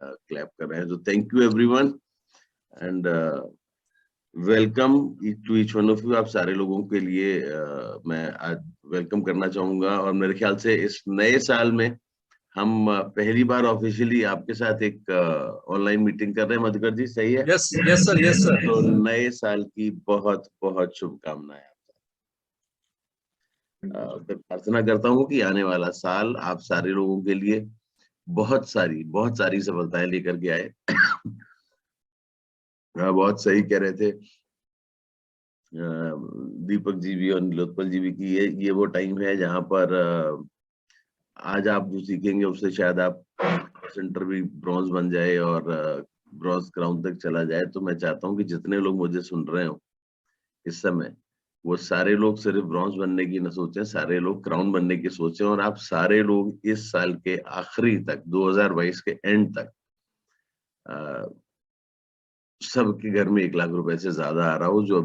Clap कर रहे हैं। तो thank you everyone and welcome to each one of you. आप सारे लोगों के लिए मैं आज वेलकम करना चाहूंगा, और मेरे ख्याल से इस नए साल में हम पहली बार ऑफिशियली आपके साथ एक ऑनलाइन मीटिंग कर रहे हैं। मधुकर जी, सही है? Yes sir, yes sir. तो नए साल की बहुत बहुत शुभकामनाएं। मैं प्रार्थना करता हूँ कि आने वाला साल आप सारे लोगों के लिए बहुत सारी सफलताएं लेकर के आए। बहुत सही कह रहे थे दीपक जी भी और नीलोत्पल जी भी कि ये वो टाइम है जहां पर आज आप जो सीखेंगे उससे शायद आप सेंटर भी ब्रॉन्ज बन जाए और ब्रॉन्ज क्राउन तक चला जाए। तो मैं चाहता हूँ कि जितने लोग मुझे सुन रहे हो इस समय, वो सारे लोग सिर्फ ब्रॉन्ज बनने की न सोचें, सारे लोग क्राउन बनने की सोचें। और आप सारे लोग इस साल के आखिरी तक, 2022 के एंड तक सबके घर में 1 लाख रुपए से ज्यादा आ रहा हो, जो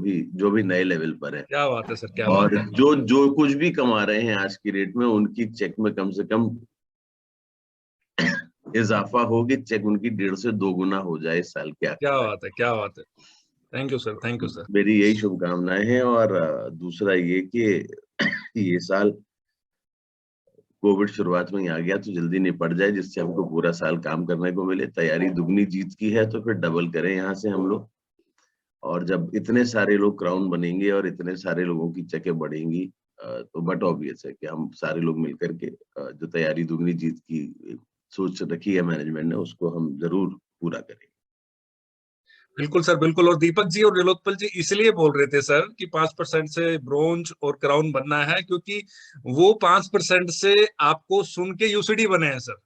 भी नए लेवल पर है। क्या बात है सर, क्या और बात है। जो कुछ भी कमा रहे हैं आज की रेट में, उनकी चेक में कम से कम इजाफा हो कि चेक उनकी 1.5 से 2 गुना हो जाए इस साल के क्या आखिर तक। बात है, क्या बात है। Thank you sir, thank you sir. मेरी यही शुभकामनाएं हैं। और दूसरा ये कि ये साल कोविड शुरुआत में ही आ गया तो जल्दी निपट जाए, जिससे हमको पूरा साल काम करने को मिले। तैयारी दुगनी जीत की है तो फिर डबल करें यहाँ से हम लोग। और जब इतने सारे लोग क्राउन बनेंगे और इतने सारे लोगों की चेकें बढ़ेंगी, तो बट ऑब्वियस है कि हम सारे लोग मिलकर के जो तैयारी दुगनी जीत की सोच रखी है मैनेजमेंट ने, उसको हम जरूर पूरा करेंगे। बिल्कुल सर, बिल्कुल। और दीपक जी और नीलोत्पल जी इसलिए बोल रहे थे सर कि 5% से ब्रोंज और क्राउन बनना है, क्योंकि वो 5% से आपको सुन के यूसीडी बने हैं सर।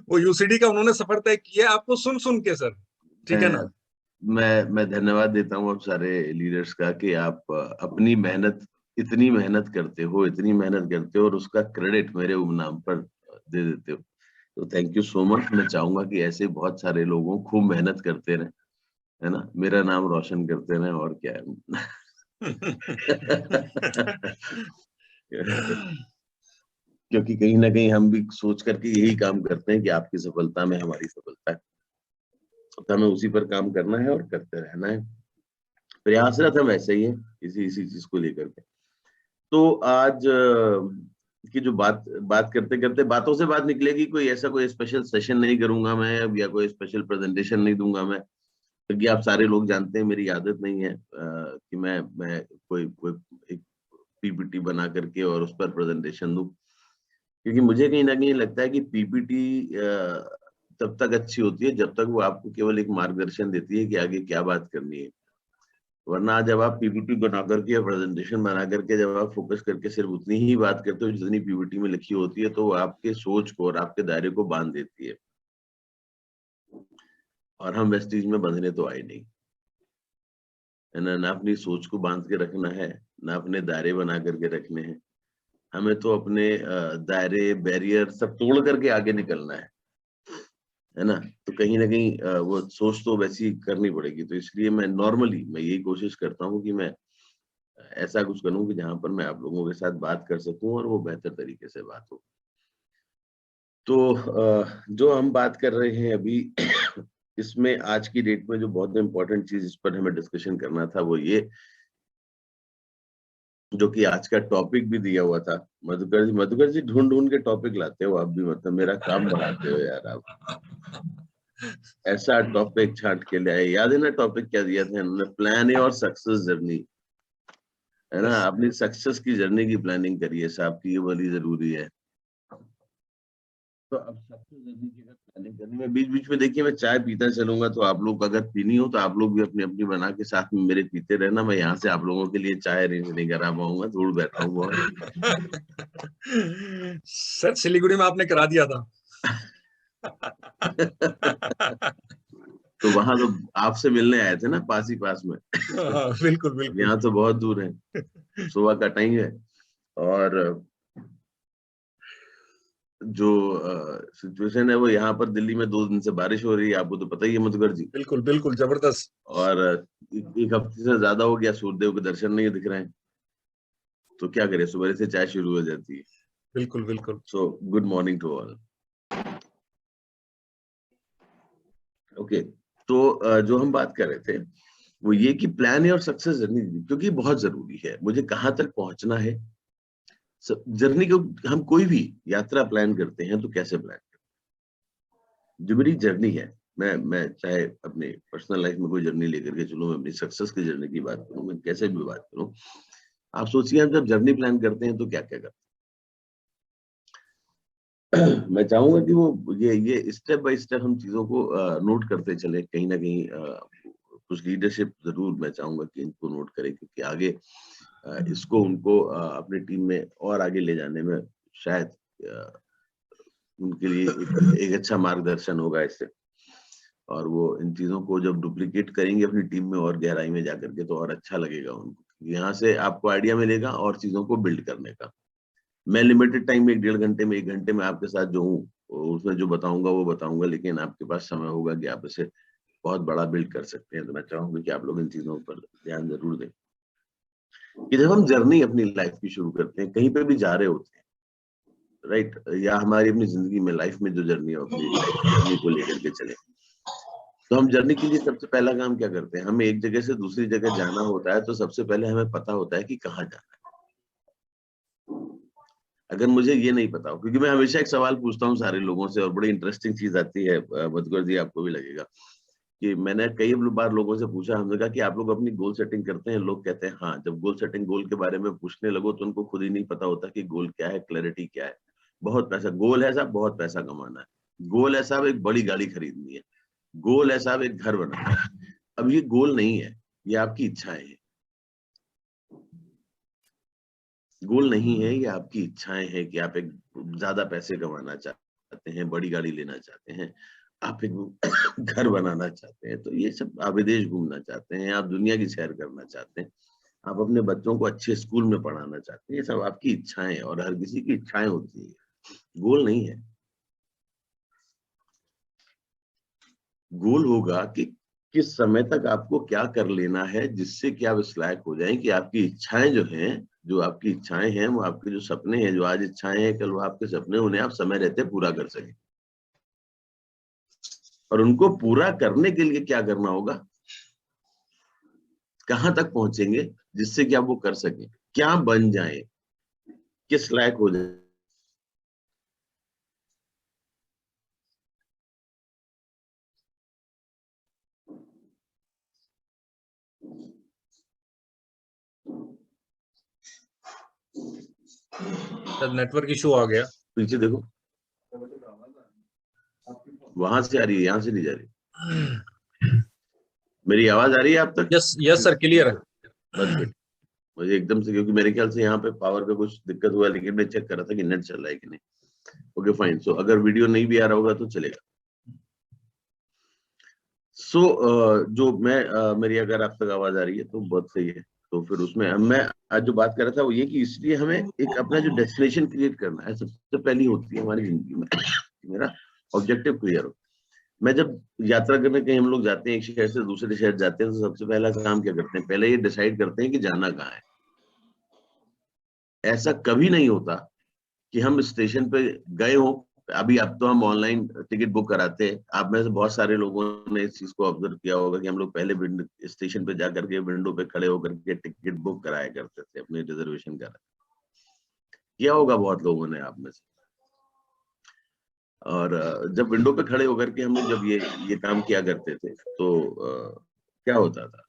वो यूसीडी का उन्होंने सफर तय किया आपको सुन सुन के सर, ठीक है ना। मैं धन्यवाद देता हूँ आप सारे लीडर्स का कि आप अपनी मेहनत, इतनी मेहनत करते हो, इतनी मेहनत करते हो और उसका क्रेडिट मेरे नाम पर दे देते हो। तो थैंक यू सो मच। मैं चाहूंगा कि ऐसे बहुत सारे लोगों खूब मेहनत करते रहे, है ना, मेरा नाम रोशन करते रहे, और क्या है। क्योंकि कहीं ना कहीं हम भी सोच करके यही काम करते हैं कि आपकी सफलता में हमारी सफलता है, तो हमें उसी पर काम करना है और करते रहना है। प्रयासरत हम ऐसे ही है इसी इसी चीज को लेकर के। तो आज की जो बात बात करते करते बातों से बात निकलेगी। कोई ऐसा कोई स्पेशल सेशन नहीं करूंगा मैं अब, या कोई स्पेशल प्रेजेंटेशन नहीं दूंगा मैं, क्योंकि आप सारे लोग जानते हैं मेरी आदत नहीं है कि मैं कोई कोई एक पीपीटी बना करके और उस पर प्रेजेंटेशन दूं। क्योंकि मुझे कहीं ना कहीं लगता है कि पीपीटी तब तक अच्छी होती है जब तक वो आपको केवल एक मार्गदर्शन देती है कि आगे क्या बात करनी है। वरना जब आप पीपीटी बना करके या प्रेजेंटेशन बना करके जब आप फोकस करके सिर्फ उतनी ही बात करते हो जितनी पीपीटी में लिखी होती है, तो वो आपके सोच को और आपके दायरे को बांध देती है। और हम वेस्टीज में बंधने तो आए नहीं, है ना। ना अपनी सोच को बांध के रखना है, ना अपने दायरे बना करके रखने हैं। हमें तो अपने दायरे, बैरियर सब तोड़ करके आगे निकलना है ना। तो कहीं ना कहीं वो सोच तो वैसी करनी पड़ेगी। तो इसलिए मैं नॉर्मली मैं यही कोशिश करता हूँ कि मैं ऐसा कुछ करूं कि जहां पर मैं आप लोगों के साथ बात कर सकूं और वो बेहतर तरीके से बात हो। तो जो हम बात कर रहे हैं अभी इसमें आज की डेट में जो बहुत इंपॉर्टेंट चीज इस पर हमें डिस्कशन करना था वो ये, जो कि आज का टॉपिक भी दिया हुआ था। मधुकर जी ढूंढ ढूंढ के टॉपिक लाते हो आप भी, मतलब मेरा काम बढ़ाते हो यार आप। ऐसा टॉपिक छांट के ले आए। याद है ना टॉपिक क्या दिया था इन्होंने? प्लान ए और सक्सेस जर्नी, है ना। अपनी सक्सेस की जर्नी की प्लानिंग करिए साहब की, ये बड़ी जरूरी है। तो अब सक्सेस जर्नी की अगर प्लानिंग करनी, मैं बीच बीच में देखिए मैं चाय पीता चलूंगा, तो आप लोग अगर पीनी हो तो आप लोग भी अपनी अपनी बना के साथ में मेरे पीते रहना। मैं यहाँ से आप लोगों के लिए चाय अरेंज नहीं करा पाऊंगा, दूर बैठा हूँ बहुत। सर सिलीगुड़ी में आपने करा दिया था। तो वहां तो आपसे मिलने आए थे ना, पास ही पास में। हाँ, बिल्कुल अब बिल्कुल। यहाँ तो बहुत दूर है, सुबह का टाइम है। और जो सिचुएशन है वो यहाँ पर दिल्ली में 2 दिन से बारिश हो रही है, आपको तो पता ही है मधुकर जी। बिल्कुल बिल्कुल जबरदस्त। और एक हफ्ते से ज्यादा हो गया सूर्यदेव के दर्शन नहीं दिख रहे हैं। तो क्या करें, सुबह से चाय शुरू हो जाती है। बिल्कुल बिल्कुल। So good morning to all. Okay, तो जो हम बात कर रहे थे वो ये कि प्लान है और सक्सेस जर्नी, क्योंकि बहुत जरूरी है मुझे कहाँ तक पहुंचना है। जर्नी को हम कोई भी यात्रा प्लान करते हैं तो कैसे प्लान करते हैं? जो मेरी जर्नी है, मैं चाहे अपने पर्सनल लाइफ में कोई जर्नी लेकर के चलूं, मैं अपनी सक्सेस की जर्नी की बात करूं, मैं कैसे भी बात करूं, आप सोचिए हम जब जर्नी प्लान करते हैं तो क्या क्या करते हैं। मैं चाहूंगा कि वो ये स्टेप बाय स्टेप हम चीजों को नोट करते चले, कहीं ना कहीं कुछ लीडरशिप जरूर मैं चाहूंगा कि इनको नोट करें, क्योंकि आगे इसको उनको अपनी टीम में और आगे ले जाने में शायद उनके लिए एक अच्छा मार्गदर्शन होगा इससे। और वो इन चीजों को जब डुप्लीकेट करेंगे अपनी टीम में और गहराई में जाकर के, तो और अच्छा लगेगा उनको। यहाँ से आपको आइडिया मिलेगा और चीजों को बिल्ड करने का। मैं लिमिटेड टाइम में 1.5 घंटे में 1 घंटे में आपके साथ जो हूँ उसमें जो बताऊंगा वो बताऊंगा, लेकिन आपके पास समय होगा कि आप इसे बहुत बड़ा बिल्ड कर सकते हैं। तो मैं चाहूंगा कि आप लोग इन चीजों पर ध्यान जरूर दें कि जब हम जर्नी अपनी लाइफ की शुरू करते हैं, कहीं पे भी जा रहे होते हैं, राइट, या हमारी अपनी जिंदगी में लाइफ में जो जर्नी है अपनी जर्नी को लेकर के चले, तो हम जर्नी के लिए सबसे पहला काम क्या करते हैं? हमें एक जगह से दूसरी जगह जाना होता है तो सबसे पहले हमें पता होता है कि कहाँ जाना है। अगर मुझे ये नहीं पता हो, क्योंकि मैं हमेशा एक सवाल पूछता हूँ सारे लोगों से और बड़ी इंटरेस्टिंग चीज आती है, मधुकर जी आपको भी लगेगा कि मैंने कई बार लोगों से पूछा, हमने कहा कि आप लोग अपनी गोल सेटिंग करते हैं? लोग कहते हैं हाँ। जब गोल सेटिंग, गोल के बारे में पूछने लगो तो उनको खुद ही नहीं पता होता कि गोल क्या है, क्लैरिटी क्या है। बहुत पैसा गोल है साहब, बहुत पैसा कमाना है। गोल है साहब एक बड़ी गाड़ी खरीदनी है। गोल है साहब एक घर बनाना है। अब ये गोल नहीं है, ये आपकी इच्छाएं हैं। गोल नहीं है, ये आपकी इच्छाएं हैं कि आप एक ज्यादा पैसे कमाना चाहते हैं, बड़ी गाड़ी लेना चाहते हैं, आप एक घर बनाना चाहते हैं, तो ये सब, आप विदेश घूमना चाहते हैं, आप दुनिया की सैर करना चाहते हैं, आप अपने बच्चों को अच्छे स्कूल में पढ़ाना चाहते हैं, ये सब आपकी इच्छाएं हैं और हर किसी की इच्छाएं होती है, गोल नहीं है। गोल होगा कि किस समय तक आपको क्या कर लेना है जिससे कि आप इस लायक हो जाएं कि आपकी इच्छाएं जो हैं, जो आपकी इच्छाएं हैं, वो आपके जो सपने हैं, जो आज इच्छाएं हैं कल वो आपके सपने, उन्हें आप समय रहते पूरा कर सकें। और उनको पूरा करने के लिए क्या करना होगा, कहां तक पहुंचेंगे जिससे कि आप वो कर सकें, क्या बन जाए, किस लायक हो जाए। नेटवर्क इशू आ गया। पीछे देखो, वहां से आ रही है, यहां से नहीं जा रही। मेरी आवाज आ रही है आप तक? यस यस सर, क्लियर है। बस बेटा, मुझे एकदम से, क्योंकि मेरे ख्याल से यहाँ पे पावर पे कुछ दिक्कत हुआ, लेकिन मैं चेक कर रहा था कि नेट चल रहा है कि नहीं। Okay fine. सो अगर वीडियो नहीं भी आ रहा होगा तो चलेगा। सो जो मेरी अगर आप तक आवाज आ रही है तो बहुत सही है। तो फिर उसमें मैं आज जो बात कर रहा था वो ये कि इसलिए हमें एक अपना जो डेस्टिनेशन क्रिएट करना है, सबसे पहली होती है हमारी जिंदगी में मेरा ऑब्जेक्टिव क्लियर हो। मैं जब यात्रा करने कहीं हम लोग जाते हैं, एक शहर से दूसरे शहर जाते हैं, तो सबसे पहला काम क्या करते हैं? पहले ये डिसाइड करते हैं कि जाना कहाँ है। ऐसा कभी नहीं होता कि हम स्टेशन पे गए हों। अभी अब तो हम ऑनलाइन टिकट बुक कराते हैं। आप में से बहुत सारे लोगों ने इस चीज को ऑब्जर्व किया होगा कि हम लोग पहले स्टेशन पे जाकर के विंडो पे खड़े होकर के टिकट बुक कराया करते थे, अपने रिजर्वेशन करा किया होगा बहुत लोगों ने आप में से। और जब विंडो पे खड़े होकर के हम लोग जब ये काम किया करते थे तो क्या होता था?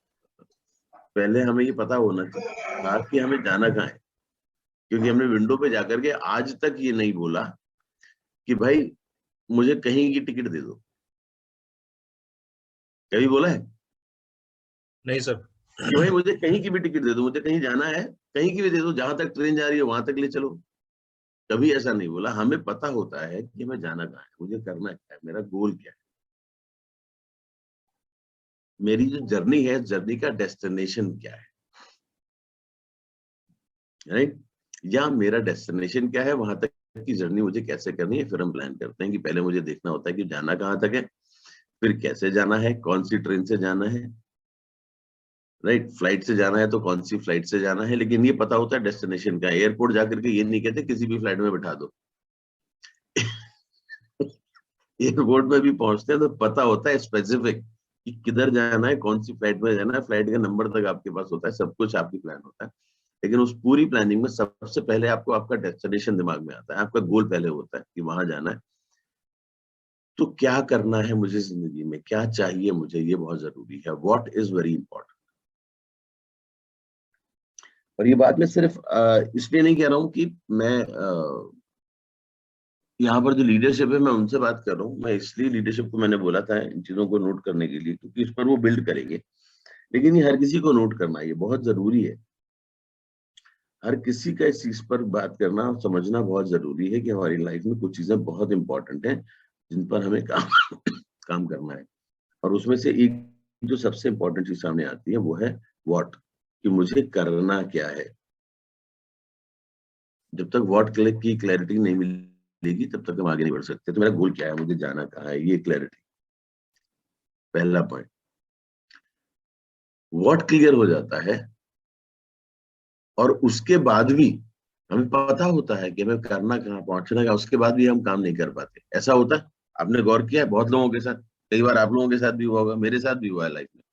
पहले हमें ये पता होना था कि हमें जाना कहाँ है, क्योंकि हमने विंडो पे जाकर के आज तक ये नहीं बोला कि भाई मुझे कहीं की टिकट दे दो। कभी बोला है नहीं सर। कि भाई मुझे कहीं की भी टिकट दे दो, मुझे कहीं जाना है, कहीं की भी दे दो, जहां तक ट्रेन जा रही है वहां तक ले चलो? कभी ऐसा नहीं बोला। हमें पता होता है कि मैं जाना कहाँ है, मुझे करना क्या है, मेरा गोल क्या है, मेरी जो जर्नी है, जर्नी का डेस्टिनेशन क्या है, राइट? या मेरा डेस्टिनेशन क्या है, वहां तक की जर्नी मुझे कैसे करनी है। फिर हम प्लान करते हैं कि पहले मुझे देखना होता है कि जाना कहाँ तक है, फिर कैसे जाना है, कौन सी ट्रेन से जाना है, राइट, फ्लाइट से जाना है तो कौन सी फ्लाइट से जाना है, लेकिन ये पता होता है डेस्टिनेशन का। एयरपोर्ट जाकर के ये नहीं कहते किसी भी फ्लाइट में बैठा दो। एयरपोर्ट में भी पहुंचते हैं तो पता होता है स्पेसिफिक कि किधर जाना है, कौन सी फ्लाइट में जाना है, फ्लाइट का नंबर तक आपके पास होता है, सब कुछ आपकी प्लान होता है। लेकिन उस पूरी प्लानिंग में सबसे पहले आपको आपका डेस्टिनेशन दिमाग में आता है, आपका गोल पहले होता है कि वहां जाना है। तो क्या करना है मुझे जिंदगी में, क्या चाहिए मुझे, ये बहुत जरूरी है। What is very important. और ये बात मैं सिर्फ इसलिए नहीं कह रहा हूं कि मैं यहाँ पर जो लीडरशिप है मैं उनसे बात कर रहा हूँ, मैं इसलिए लीडरशिप को मैंने बोला था इन चीजों को नोट करने के लिए, क्योंकि इस पर वो बिल्ड करेंगे। लेकिन ये हर किसी को नोट करना ये बहुत जरूरी है। हर किसी का इस चीज पर बात करना और समझना बहुत जरूरी है कि हमारी लाइफ में कुछ चीजें बहुत इंपॉर्टेंट हैं जिन पर हमें काम काम करना है। और उसमें से एक जो सबसे इंपॉर्टेंट चीज सामने आती है वो है व्हाट, कि मुझे करना क्या है। जब तक व्हाट की क्लैरिटी नहीं मिलेगी तब तक हम आगे नहीं बढ़ सकते। तो मेरा गोल क्या है, मुझे जाना कहाँ है, ये क्लैरिटी पहला पॉइंट। व्हाट क्लियर हो जाता है और उसके बाद भी हमें पता होता है कि हमें करना कहाँ, पहुंचना कहाँ, उसके बाद भी हम काम नहीं कर पाते। ऐसा होता है, आपने गौर किया है बहुत लोगों के साथ, कई बार आप लोगों के साथ भी हुआ होगा, मेरे साथ भी हुआ है लाइफ में,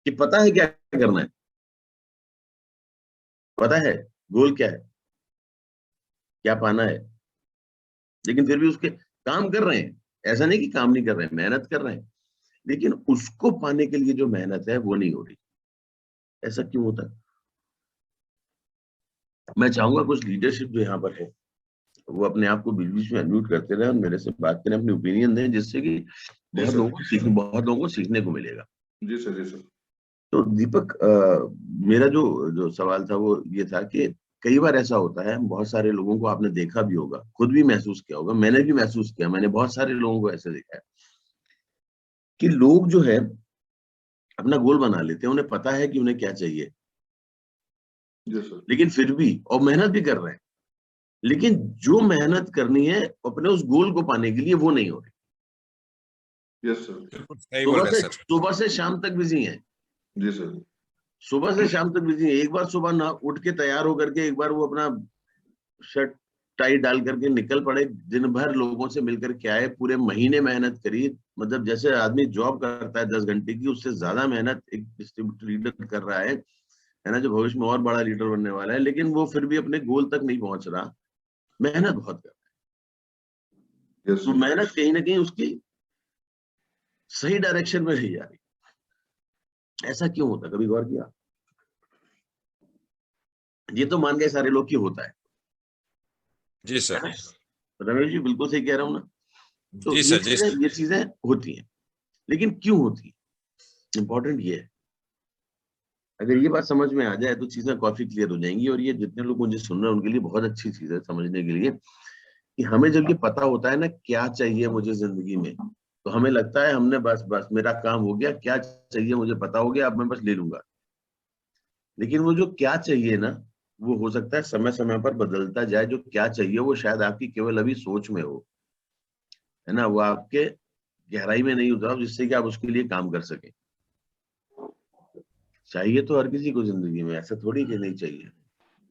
कि पता है क्या करना है, पता है गोल क्या है, क्या पाना है, लेकिन फिर भी उसके काम कर रहे हैं। ऐसा नहीं कि काम नहीं कर रहे हैं, मेहनत कर रहे हैं, लेकिन उसको पाने के लिए जो मेहनत है वो नहीं हो रही। ऐसा क्यों होता है? मैं चाहूंगा कुछ लीडरशिप जो यहाँ पर है वो अपने आप को बीच बीच में अनम्यूट करते रहे और मेरे से बात करें, अपनी ओपिनियन दें, जिससे कि जी सर। बहुत लोगों को सीखने को मिलेगा। जी सर। जी सर। तो दीपक, मेरा जो जो सवाल था वो ये था कि कई बार ऐसा होता है, बहुत सारे लोगों को आपने देखा भी होगा, खुद भी महसूस किया होगा, मैंने भी महसूस किया, मैंने बहुत सारे लोगों को ऐसे देखा है कि लोग जो है अपना गोल बना लेते हैं, उन्हें पता है कि उन्हें क्या चाहिए, जी सर। लेकिन फिर भी और मेहनत भी कर रहे हैं, लेकिन जो मेहनत करनी है अपने उस गोल को पाने के लिए वो नहीं हो रही। Yes sir. बिल्कुल सही बोल रहे हैं सर। सुबह से शाम तक बिजी है, जी सर। सुबह से शाम तक बिजी है। एक बार सुबह ना उठ के तैयार होकर के एक बार वो अपना शर्ट टाई डाल करके निकल पड़े, दिन भर लोगों से मिलकर के आए, पूरे महीने मेहनत करी। मतलब जैसे आदमी जॉब करता है 10 घंटे की, उससे ज्यादा मेहनत एक डिस्ट्रीब्यूटर लीडर कर रहा है ना, जो भविष्य में और बड़ा लीडर बनने वाला है, लेकिन वो फिर भी अपने गोल तक नहीं पहुंच रहा, मेहनत बहुत कर रहा है। यस तो सर। मेहनत कहीं ना कहीं उसकी सही डायरेक्शन में नहीं जा रही। ऐसा क्यों होता है, कभी गौर किया? ये तो मान गए सारे लोग की होता है जी सर। ना? रमेश जी बिल्कुल सही कह रहा हूँ ना? तो जी सर। जी सर। ये चीजें होती हैं, लेकिन क्यों होती है, इंपॉर्टेंट ये है। अगर ये बात समझ में आ जाए तो चीजें काफी क्लियर हो जाएंगी। और ये जितने लोग मुझे सुन रहे हैं उनके लिए बहुत अच्छी चीज है समझने के लिए, कि हमें जब ये पता होता है ना क्या चाहिए मुझे जिंदगी में, तो हमें लगता है हमने बस बस मेरा काम हो गया, क्या चाहिए मुझे पता हो गया, अब मैं बस ले लूंगा। लेकिन वो जो क्या चाहिए ना, वो हो सकता है समय समय पर बदलता जाए। जो क्या चाहिए वो शायद आपकी केवल अभी सोच में हो, है ना, वो आपके गहराई में नहीं उतरा जिससे कि आप उसके लिए काम कर सके। चाहिए तो हर किसी को जिंदगी में, ऐसा थोड़ी कि नहीं चाहिए।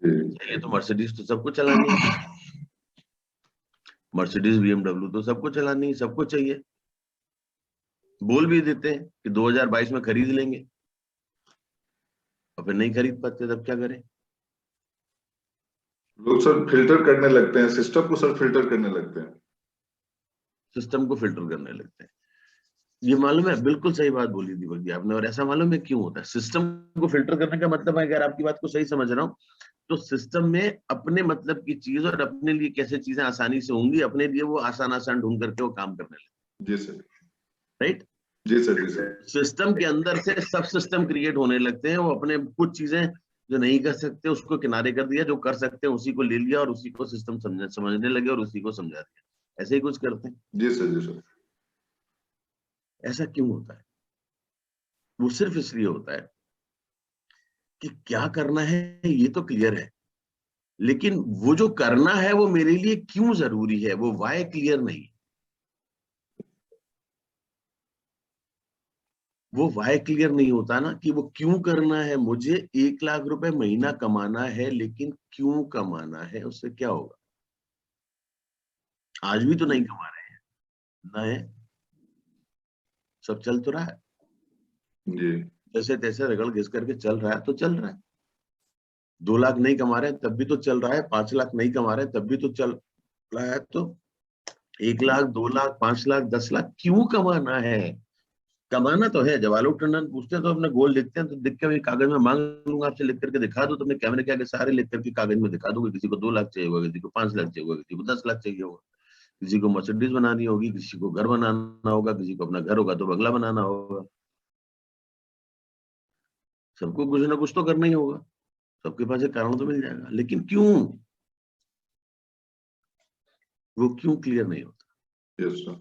चाहिए तो मर्सिडीज तो सबको चलानी है, मर्सिडीज BMW तो सबको चलानी है, सबको चाहिए। बोल भी देते हैं कि 2022 में खरीद लेंगे, और फिर नहीं खरीद पाते, तब क्या करें? लोग सर फिल्टर करने लगते हैं, सिस्टम को सर फिल्टर करने लगते हैं। सिस्टम को फिल्टर करने लगते हैं। ये मालूम है, बिल्कुल सही बात बोली दीपक जी आपने। और ऐसा मालूम है क्यों होता है? सिस्टम को फिल्टर करने का मतलब है, अगर आपकी बात को सही समझ रहा हूँ, तो सिस्टम में अपने मतलब की चीज और अपने लिए कैसे चीजें आसानी से होंगी, अपने लिए वो आसान आसान ढूंढ करके वो काम करने लगे। जी सर। राइट? जी सर। जी सर। सिस्टम के अंदर से सब सिस्टम क्रिएट होने लगते हैं। वो अपने कुछ चीजें जो नहीं कर सकते उसको किनारे कर दिया, जो कर सकते हैं उसी को ले लिया और उसी को सिस्टम समझने लगे और उसी को समझा दिया। ऐसे ही कुछ करते हैं। जी सर। जी सर। ऐसा क्यों होता है? वो सिर्फ इसलिए होता है कि क्या करना है ये तो क्लियर है, लेकिन वो जो करना है वो मेरे लिए क्यों जरूरी है, वो वाई क्लियर नहीं। वो वाई क्लियर नहीं होता ना कि वो क्यों करना है। मुझे 1 लाख रुपए महीना कमाना है, लेकिन क्यों कमाना है, उससे क्या होगा? आज भी तो नहीं कमा रहे हैं, नए सब चल तो रहा है, जी जैसे तैसे रगड़ घिस करके चल रहा है तो चल रहा है। 2 लाख नहीं कमा रहे हैं तब भी तो चल रहा है, 5 लाख नहीं कमा रहे हैं तब भी तो चल रहा है। तो 1 लाख, 2 लाख, 5 लाख, 10 लाख क्यों कमाना है? कमाना तो है। जब आलोक टंडन पूछते हैं तो अपने गोल लिखते हैं, तो लिख के कागज में मांग लूंगा आपसे, लिख करके दिखा दो, तो अपने कैमरे के आगे सारे लिख करके कागज में दिखा दूंगा। किसी को 2 लाख चाहिए होगा, किसी को 5 लाख चाहिए होगा, किसी को 10 लाख चाहिए होगा, किसी को मर्सिडीज बनानी होगी, किसी को घर बनाना होगा, किसी को अपना घर होगा तो बंगला बनाना होगा। सबको कुछ ना कुछ तो करना ही होगा, सबके पास एक कारण तो मिल जाएगा, लेकिन क्यों, वो क्यों क्लियर नहीं होता। Yes sir.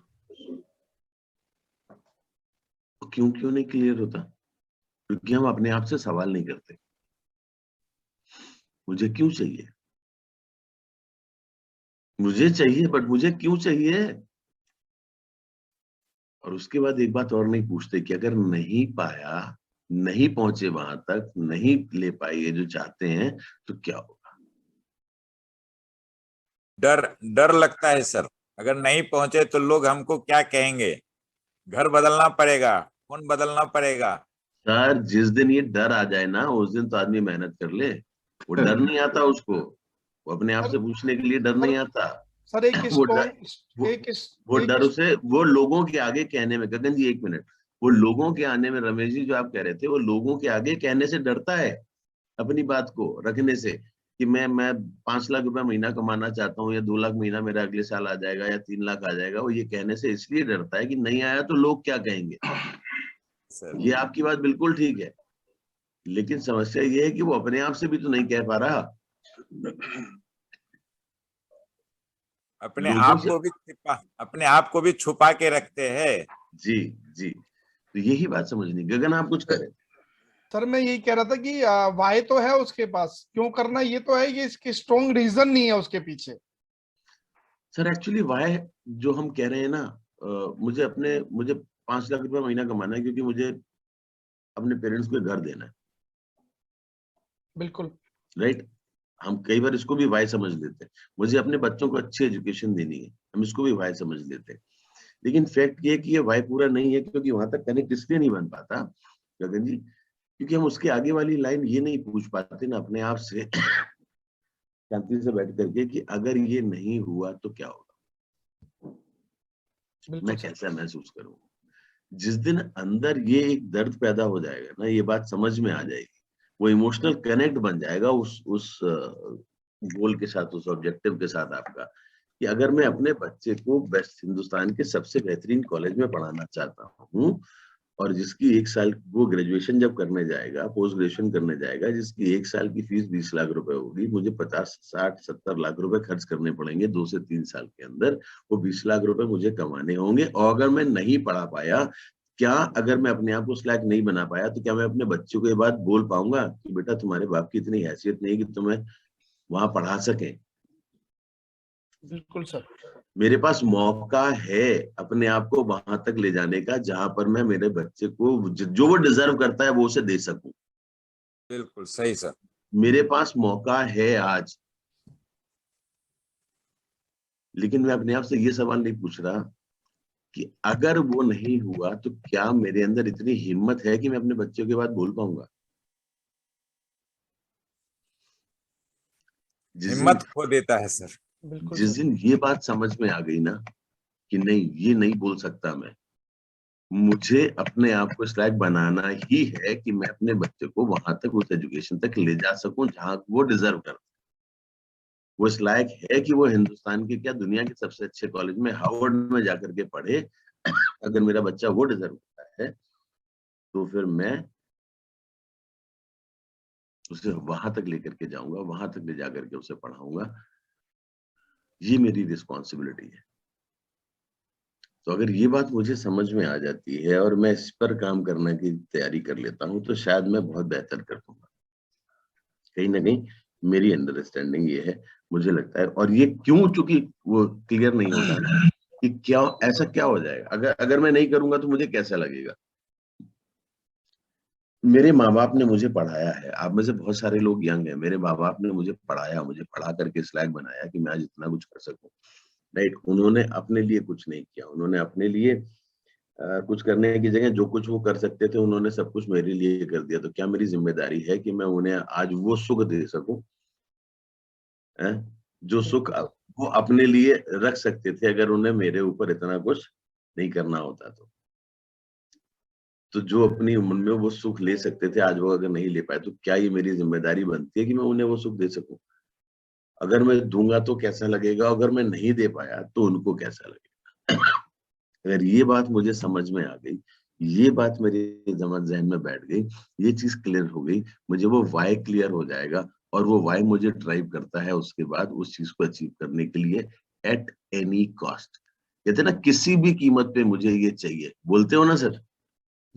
क्यों क्यों नहीं क्लियर होता? क्योंकि हम अपने आप से सवाल नहीं करते, मुझे क्यों चाहिए, मुझे चाहिए बट मुझे क्यों चाहिए। और उसके बाद एक बात और नहीं पूछते कि अगर नहीं पाया, नहीं पहुंचे वहां तक, नहीं ले पाए जो चाहते हैं, तो क्या होगा? डर डर लगता है सर, अगर नहीं पहुंचे तो लोग हमको क्या कहेंगे, घर बदलना पड़ेगा, फोन बदलना पड़ेगा। सर जिस दिन ये डर आ जाए ना, उस दिन तो आदमी मेहनत कर ले। वो डर नहीं आता उसको, वो अपने आप सर से पूछने के लिए डर नहीं आता। सर एक वो डर, स्ट्रॉन्ग वो डर उसे, वो लोगों के आगे कहने में, गगन जी 1 मिनट, वो लोगों के आने में, रमेश जी जो आप कह रहे थे, वो लोगों के आगे कहने से डरता है, अपनी बात को रखने से, कि मैं 5 लाख रुपए महीना कमाना चाहता हूँ, या 2 लाख महीना मेरा अगले साल आ जाएगा, या 3 लाख आ जाएगा। वो ये कहने से इसलिए डरता है कि नहीं आया तो लोग क्या कहेंगे। सर ये आपकी बात बिल्कुल ठीक है, लेकिन समस्या ये है कि वो अपने आप से भी तो नहीं कह पा रहा, अपने लोगों आप से। को भी अपने आप को भी छुपा के रखते हैं। जी जी, तो यही बात समझनी। गगन आप कुछ करें। सर मैं यही कह रहा था कि वाई तो है उसके पास, क्यों करना ये तो है, ये इसकी स्ट्रॉन्ग रीजन नहीं है उसके पीछे। सर एक्चुअली वाई जो हम कह रहे हैं ना, मुझे 5 लाख रुपए महीना कमाना है क्योंकि मुझे अपने पेरेंट्स को एक घर देना है, बिल्कुल राइट। हम कई बार इसको भी वाई समझ लेते हैं, मुझे अपने बच्चों को अच्छी एजुकेशन देनी है, हम इसको भी वाई समझ लेते हैं। लेकिन फैक्ट ये है कि ये वाई पूरा नहीं है, क्योंकि वहां तक कनेक्ट इसलिए नहीं बन पाता गगन जी, क्योंकि हम उसके आगे वाली लाइन ये नहीं पूछ पाते ना अपने आप से शांति से बैठ करके कि अगर ये नहीं हुआ तो क्या होगा, बिल्कुल मैं सर। कैसा महसूस करूंगा। जिस दिन अंदर ये एक दर्द पैदा हो जाएगा ना, ये बात समझ में आ जाएगी, वो इमोशनल कनेक्ट बन जाएगा उस गोल के साथ, उस ऑब्जेक्टिव के साथ आपका, कि अगर मैं अपने बच्चे को बेस्ट, हिंदुस्तान के सबसे बेहतरीन कॉलेज में पढ़ाना चाहता हूँ, और जिसकी 1 साल, वो ग्रेजुएशन जब करने जाएगा, पोस्ट ग्रेजुएशन करने जाएगा, जिसकी 1 साल की फीस 20 लाख रुपए होगी, मुझे 50, 60, 70 लाख रुपए खर्च करने पड़ेंगे 2 से 3 साल के अंदर। वो 20 लाख रुपए मुझे कमाने होंगे, और अगर मैं नहीं पढ़ा पाया, क्या, अगर मैं अपने आप को उस लायक नहीं बना पाया, तो क्या मैं अपने बच्चों को ये बात बोल पाऊंगा कि बेटा तुम्हारे बाप की इतनी हैसियत नहीं कि तुम्हें वहां पढ़ा सके? बिल्कुल सर। मेरे पास मौका है अपने आप को वहां तक ले जाने का, जहां पर मैं मेरे बच्चे को जो वो डिजर्व करता है वो उसे दे सकूं। बिल्कुल सही सर। मेरे पास मौका है आज, लेकिन मैं अपने आप से ये सवाल नहीं पूछ रहा कि अगर वो नहीं हुआ तो क्या मेरे अंदर इतनी हिम्मत है कि मैं अपने बच्चों की बात बोल पाऊंगा। हिम्मत खो देता है सर। बिल्कुल जिस सर। दिन ये बात समझ में आ गई ना कि नहीं, ये नहीं बोल सकता मैं, मुझे अपने आप को इस लायक बनाना ही है कि मैं अपने बच्चे को वहां तक, उस एजुकेशन तक ले जा सकूं जहां वो डिजर्व करता है। वो इस लायक है कि वो हिंदुस्तान के, क्या दुनिया के सबसे अच्छे कॉलेज में, हार्वर्ड में जाकर के पढ़े। अगर मेरा बच्चा वो डिजर्व करता है, तो फिर मैं उसे वहां तक लेकर के जाऊंगा, वहां तक ले जाकर के उसे पढ़ाऊंगा। ये मेरी रिस्पॉन्सिबिलिटी है। तो अगर ये बात मुझे समझ में आ जाती है और मैं इस पर काम करने की तैयारी कर लेता हूँ, तो शायद मैं बहुत बेहतर कर दूंगा। कहीं ना कहीं मेरी अंडरस्टैंडिंग ये है, मुझे लगता है। और ये क्यों, चूंकि वो क्लियर नहीं होता ना कि क्या, ऐसा क्या हो जाएगा, अगर अगर मैं नहीं करूंगा तो मुझे कैसा लगेगा। मेरे माँ बाप ने मुझे पढ़ाया है। आप में से बहुत सारे लोग यंग हैं। मेरे माँ बाप ने मुझे पढ़ाया, मुझे पढ़ा करके इस लायक बनाया कि मैं आज इतना कुछ कर सकूं। राइट। उन्होंने अपने लिए कुछ नहीं किया। उन्होंने अपने लिए कुछ करने की जगह जो कुछ वो कर सकते थे उन्होंने सब कुछ मेरे लिए कर दिया। तो क्या मेरी जिम्मेदारी है कि मैं उन्हें आज वो सुख दे सकूं, हैं? जो सुख वो अपने लिए रख सकते थे अगर उन्हें मेरे ऊपर इतना कुछ नहीं करना होता तो जो अपनी उम्र में वो सुख ले सकते थे आज वो अगर नहीं ले पाए तो क्या ये मेरी जिम्मेदारी बनती है कि मैं उन्हें वो सुख दे सकूं? अगर मैं दूंगा तो कैसा लगेगा, अगर मैं नहीं दे पाया तो उनको कैसा लगेगा? अगर ये बात मुझे समझ में आ गई, ये बात मेरे जहन में बैठ गई, ये चीज क्लियर हो गई, मुझे वो वाई क्लियर हो जाएगा और वो वाई मुझे ड्राइव करता है उसके बाद उस चीज को अचीव करने के लिए एट एनी कॉस्ट। कहते ना किसी भी कीमत पे मुझे ये चाहिए, बोलते हो ना सर?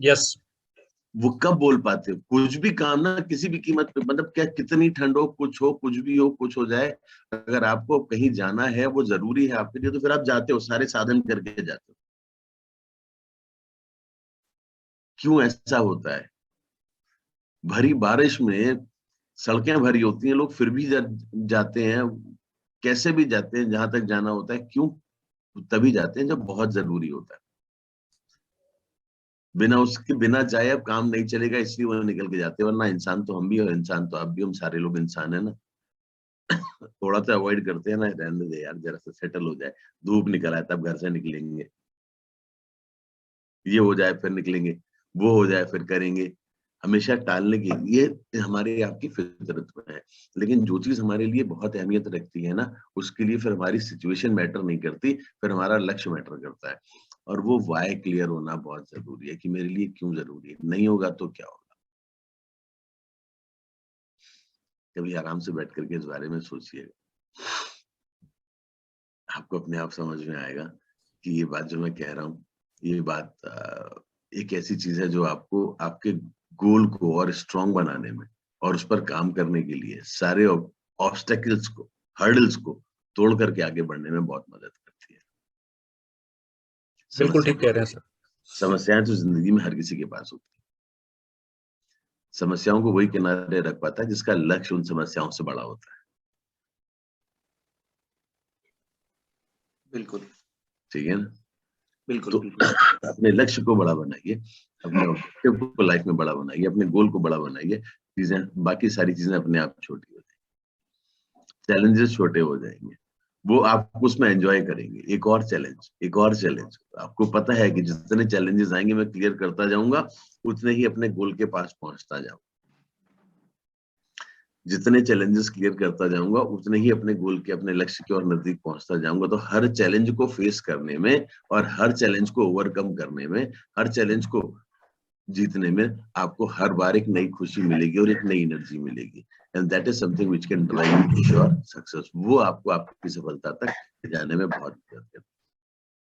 यस। वो कब बोल पाते हो? कुछ भी काम ना किसी भी कीमत पे, मतलब क्या कितनी ठंड हो, कुछ हो, कुछ भी हो, कुछ हो जाए, अगर आपको कहीं जाना है वो जरूरी है आपके लिए तो फिर आप जाते हो, सारे साधन करके जाते हो। क्यों ऐसा होता है? भरी बारिश में सड़कें भरी होती हैं, लोग फिर भी जाते हैं। कैसे भी जाते हैं जहां तक जाना होता है। क्यों? तभी जाते हैं जब बहुत जरूरी होता है। बिना उसके बिना जाए अब काम नहीं चलेगा इसलिए वो निकल के जाते हैं। वरना इंसान तो हम भी और इंसान तो आप भी, हम सारे लोग इंसान है ना। थोड़ा सा अवॉइड करते हैं ना, रहने दे यार जरा सा सेटल हो जाए, धूप निकल आए तब घर से निकलेंगे, ये हो जाए फिर निकलेंगे, वो हो जाए फिर करेंगे। हमेशा टालने की ये हमारे आपकी फितरत में है। लेकिन जो चीज हमारे लिए बहुत अहमियत रखती है ना उसके लिए फिर हमारी सिचुएशन मैटर नहीं करती, फिर हमारा लक्ष्य मैटर करता है। और वो वाई क्लियर होना बहुत जरूरी है कि मेरे लिए क्यों जरूरी है। नहीं होगा तो क्या होगा? कभी आराम से बैठ करके इस बारे में सोचिएगा, आपको अपने आप समझ में आएगा कि ये बात जो मैं कह रहा हूँ ये बात एक ऐसी चीज है जो आपको आपके गोल को और स्ट्रांग बनाने में और उस पर काम करने के लिए सारे ऑब्स्टेकल्स को, हर्डल्स को तोड़ करके आगे बढ़ने में बहुत मदद करती है। बिल्कुल ठीक कह रहे हैं सर। समस्याएं तो जिंदगी में हर किसी के पास होती है। समस्याओं को वही किनारे रख पाता है जिसका लक्ष्य उन समस्याओं से बड़ा होता है। बिल्कुल। ठीक है ना? बिल्कुल तो बिल्कुल। अपने लक्ष्य को बड़ा बनाइए, अपने ऑब्जेक्टिव को लाइफ में बड़ा बनाइए, अपने गोल को बड़ा बनाइए। चीजें, बाकी सारी चीजें अपने आप छोटी हो जाएंगी, चैलेंजेस छोटे हो जाएंगे, वो आप उसमें एंजॉय करेंगे। एक और चैलेंज, एक और चैलेंज। आपको पता है कि जितने चैलेंजेस आएंगे मैं क्लियर करता जाऊंगा उतने ही अपने गोल के पास पहुंचता जाऊंगा। जितने चैलेंजेस क्लियर करता जाऊंगा उतने ही अपने गोल के, अपने लक्ष्य की ओर नजदीक पहुंचता जाऊंगा। तो हर चैलेंज को फेस करने में और हर चैलेंज को ओवरकम करने में, हर चैलेंज को जीतने में आपको हर बार एक नई खुशी मिलेगी और एक नई एनर्जी मिलेगी। And that is something which can drive you to your success. वो आपको आपकी सफलता तक जाने में बहुत मदद करता है।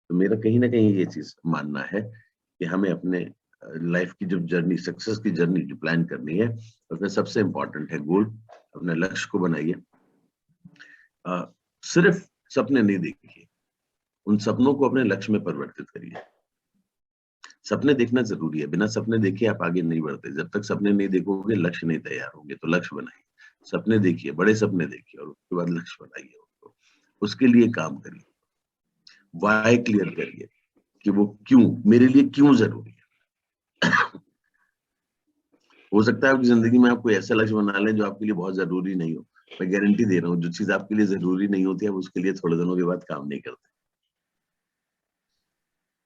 तो मेरा कहीं ना कहीं ये चीज मानना है कि हमें अपने लाइफ की जो जर्नी, सक्सेस की जर्नी जो प्लान करनी है उसमें सबसे इंपॉर्टेंट है गोल। अपने लक्ष्य को बनाइए। सिर्फ सपने नहीं देखिए, उन सपनों को अपने लक्ष्य में परिवर्तित करिए। सपने देखना जरूरी है, बिना सपने देखे आप आगे नहीं बढ़ते। जब तक सपने नहीं देखोगे लक्ष्य नहीं तैयार होंगे। तो लक्ष्य बनाइए, सपने देखिए, बड़े सपने देखिए और उसके बाद लक्ष्य बनाइए। उसके लिए काम करिए, वाई क्लियर करिए कि वो क्यों, मेरे लिए क्यों जरूरी है। हो सकता है आपकी जिंदगी में आप कोई ऐसा लक्ष्य बना लें जो आपके लिए बहुत जरूरी नहीं हो। मैं गारंटी दे रहा हूँ जो चीज आपके लिए जरूरी नहीं होती है उसके लिए थोड़े दिनों के बाद काम नहीं करते।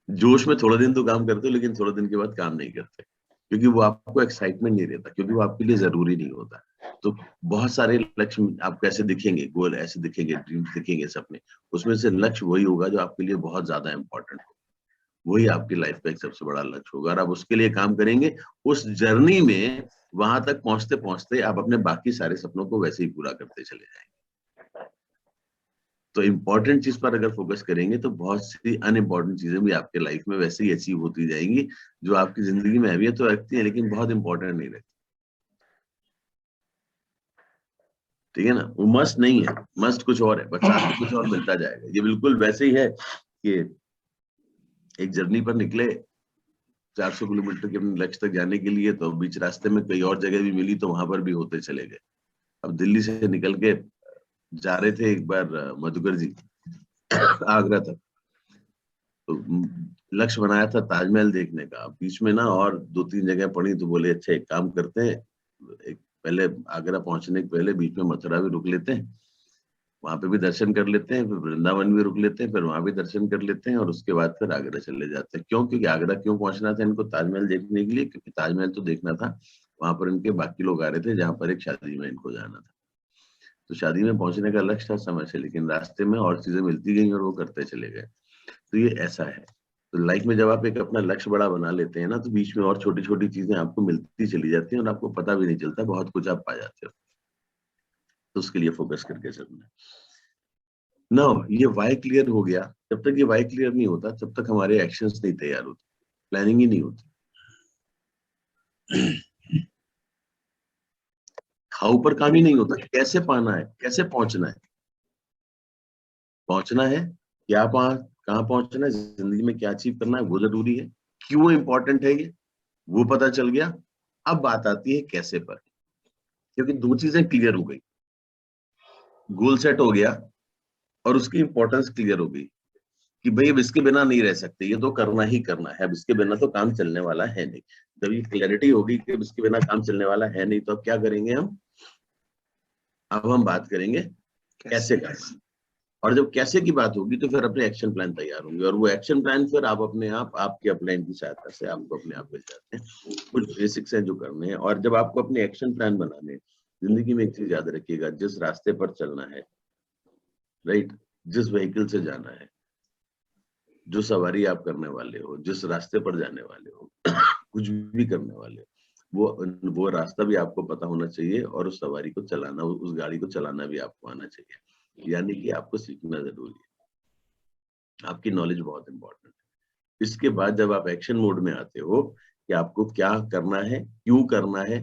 जोश में थोड़ा दिन तो काम करते हो लेकिन थोड़े दिन के बाद काम नहीं करते, क्योंकि वो आपको एक्साइटमेंट नहीं देता, क्योंकि वो आपके लिए जरूरी नहीं होता। तो बहुत सारे लक्ष्य आपको ऐसे दिखेंगे, गोल ऐसे दिखेंगे, ड्रीम्स दिखेंगे, सपने, उसमें से लक्ष्य वही होगा जो आपके लिए बहुत ज्यादा इंपॉर्टेंट हो। वही आपकी लाइफ का एक सबसे बड़ा लक्ष्य होगा और आप उसके लिए काम करेंगे। उस जर्नी में वहां तक पहुंचते पहुंचते आप अपने बाकी सारे सपनों को वैसे ही पूरा करते चले जाएंगे। तो इम्पोर्टेंट चीज पर अगर फोकस करेंगे तो बहुत सी अनइम्पोर्टेंट चीजें भी आपके लाइफ में वैसे ही अचीव होती जाएंगी जो आपकी जिंदगी में अहमियत तो रखती है लेकिन बहुत इंपॉर्टेंट नहीं रहती। ठीक है ना? वो मस्ट नहीं है, मस्ट कुछ और है, बट साथ में कुछ और मिलता जाएगा। ये बिल्कुल वैसे ही है कि एक जर्नी पर निकले 400 किलोमीटर के अपने लक्ष्य तक जाने के लिए, तो बीच रास्ते में कई और जगह भी मिली तो वहां पर भी होते चले गए। अब दिल्ली से निकल के जा रहे थे एक बार मधुकर जी आगरा तक, तो लक्ष्य बनाया था ताजमहल देखने का। बीच में ना और 2-3 जगह पड़ी, तो बोले अच्छा एक काम करते हैं, एक पहले आगरा पहुंचने के पहले बीच में मथुरा भी रुक लेते हैं, वहां पे भी दर्शन कर लेते हैं, फिर वृंदावन भी रुक लेते हैं, फिर वहां भी दर्शन कर लेते हैं, और उसके बाद फिर आगरा चले जाते हैं। क्यों? क्योंकि आगरा क्यों पहुंचना था इनको? ताजमहल देखने के लिए, क्योंकि ताजमहल तो देखना था, वहां पर इनके बाकी लोग आ रहे थे जहाँ पर एक शादी में इनको जाना था। तो शादी में पहुंचने का लक्ष्य था समय से, लेकिन रास्ते में और चीजें मिलती गई और वो करते चले गए। तो ये ऐसा है। तो लाइफ में जब आप एक अपना लक्ष्य बड़ा बना लेते हैं ना, तो बीच में और छोटी छोटी चीजें आपको मिलती चली जाती हैं और आपको पता भी नहीं चलता, बहुत कुछ आप पा जाते हो। तो उसके लिए फोकस करके चलना है। ना ये वाई क्लियर हो गया। जब तक ये वाई क्लियर नहीं होता तब तक हमारे एक्शंस नहीं तैयार होते, प्लानिंग ही नहीं होती। खाओ पर काम ही नहीं होता, कैसे पाना है, कैसे पहुंचना है। पहुंचना है क्या, कहाँ पहुंचना है, जिंदगी में क्या अचीव करना है, वो जरूरी है। क्यों इंपॉर्टेंट है ये, वो पता चल गया। अब बात आती है कैसे पर, क्योंकि दो चीजें क्लियर हो गई, गोल सेट हो गया और उसकी इंपॉर्टेंस क्लियर हो गई कि भाई अब इसके बिना नहीं रह सकते, ये तो करना ही करना है, अब इसके बिना तो काम चलने वाला है नहीं। जब ये क्लैरिटी होगी कि अब इसके बिना काम चलने वाला है नहीं, तो अब क्या करेंगे हम? अब हम बात करेंगे कैसे करना। और जब कैसे की बात होगी तो फिर अपने एक्शन प्लान तैयार होंगे, और वो एक्शन प्लान फिर आप अपने आप आपके अपलाइन की सहायता से आपको अपने आप मिल जाते हैं। कुछ बेसिक्स हैं जो करने हैं। और जब आपको अपने एक्शन प्लान बनाने, जिंदगी में एक चीज याद रखिएगा, जिस रास्ते पर चलना है, राइट, जिस व्हीकल से जाना है, जो सवारी आप करने वाले हो, जिस रास्ते पर जाने वाले हो, कुछ भी करने वाले हो, वो रास्ता भी आपको पता होना चाहिए, और उस सवारी को चलाना, उस गाड़ी को चलाना भी आपको आना चाहिए। यानी कि आपको सीखना जरूरी है, आपकी नॉलेज बहुत इंपॉर्टेंट है। इसके बाद जब आप एक्शन मोड में आते हो कि आपको क्या करना है, क्यों करना है,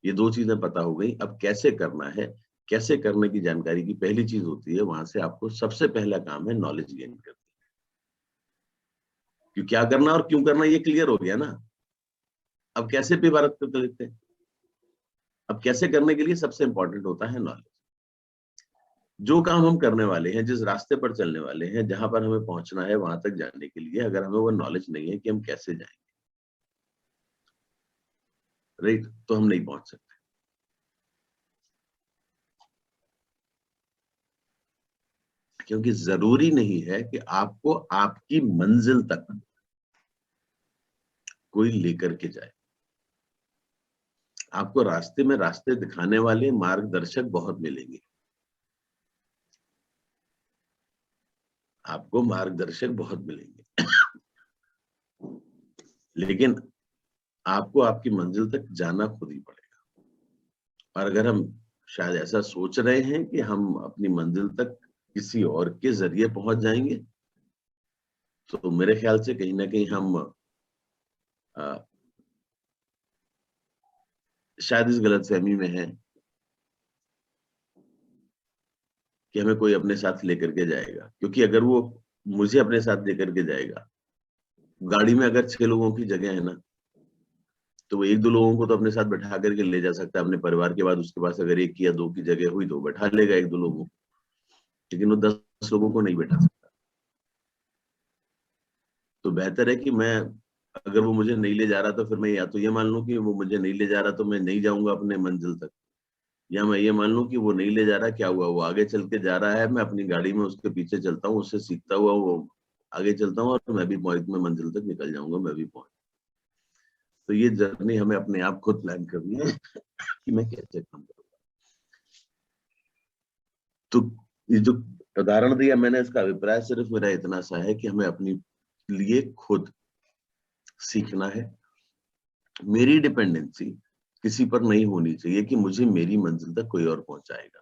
ये दो चीजें पता हो गई। अब कैसे करना है, कैसे करने की जानकारी की पहली चीज होती है, वहां से आपको सबसे पहला काम है नॉलेज गेन करना। कि क्या करना और क्यों करना ये क्लियर हो गया ना। अब कैसे पे बात कर लेते हैं। अब कैसे करने के लिए सबसे इंपॉर्टेंट होता है नॉलेज। जो काम हम करने वाले हैं, जिस रास्ते पर चलने वाले हैं, जहां पर हमें पहुंचना है, वहां तक जाने के लिए अगर हमें वो नॉलेज नहीं है कि हम कैसे जाएंगे, राइट, तो हम नहीं पहुंच सकते। क्योंकि जरूरी नहीं है कि आपको आपकी मंजिल तक कोई लेकर के जाए। आपको रास्ते में रास्ते दिखाने वाले मार्गदर्शक बहुत मिलेंगे, आपको मार्गदर्शक बहुत मिलेंगे, लेकिन आपको आपकी मंजिल तक जाना खुद ही पड़ेगा। और अगर हम शायद ऐसा सोच रहे हैं कि हम अपनी मंजिल तक किसी और के जरिए पहुंच जाएंगे, तो मेरे ख्याल से कहीं ना कहीं हम शायद इस गलतफहमी में है कि हमें कोई अपने साथ लेकर के जाएगा। क्योंकि अगर वो मुझे अपने साथ लेकर के जाएगा, गाड़ी में अगर 6 लोगों की जगह है ना, तो वो 1-2 लोगों को तो अपने साथ बैठा करके ले जा सकता है अपने परिवार के बाद। उसके पास अगर 1 या 2 की जगह हुई तो बैठा लेगा 1-2 लोगों को, लेकिन वो 10 लोगों को नहीं बैठा सकता। तो बेहतर है कि मैं, अगर वो मुझे नहीं ले जा रहा, तो फिर मैं या तो ये मान लूं कि वो मुझे नहीं ले जा रहा तो मैं नहीं जाऊंगा अपने मंजिल तक, या मैं ये मान लूं कि वो नहीं ले जा रहा, क्या हुआ, वो आगे चल के जा रहा है, मैं अपनी गाड़ी में उसके पीछे चलता हूँ, उससे सीखता हुआ वो आगे चलता हूँ, और मैं भी मैं मंजिल तक निकल जाऊंगा, मैं भी पहुंच। तो ये जर्नी हमें अपने आप खुद प्लान करनी है कि मैं कैसे काम करूंगा। तो ये जो उदाहरण दिया मैंने, इसका अभिप्राय सिर्फ मेरा इतना सा है कि हमें अपनी लिए खुद सीखना है। मेरी डिपेंडेंसी किसी पर नहीं होनी चाहिए कि मुझे मेरी मंजिल तक कोई और पहुंचाएगा।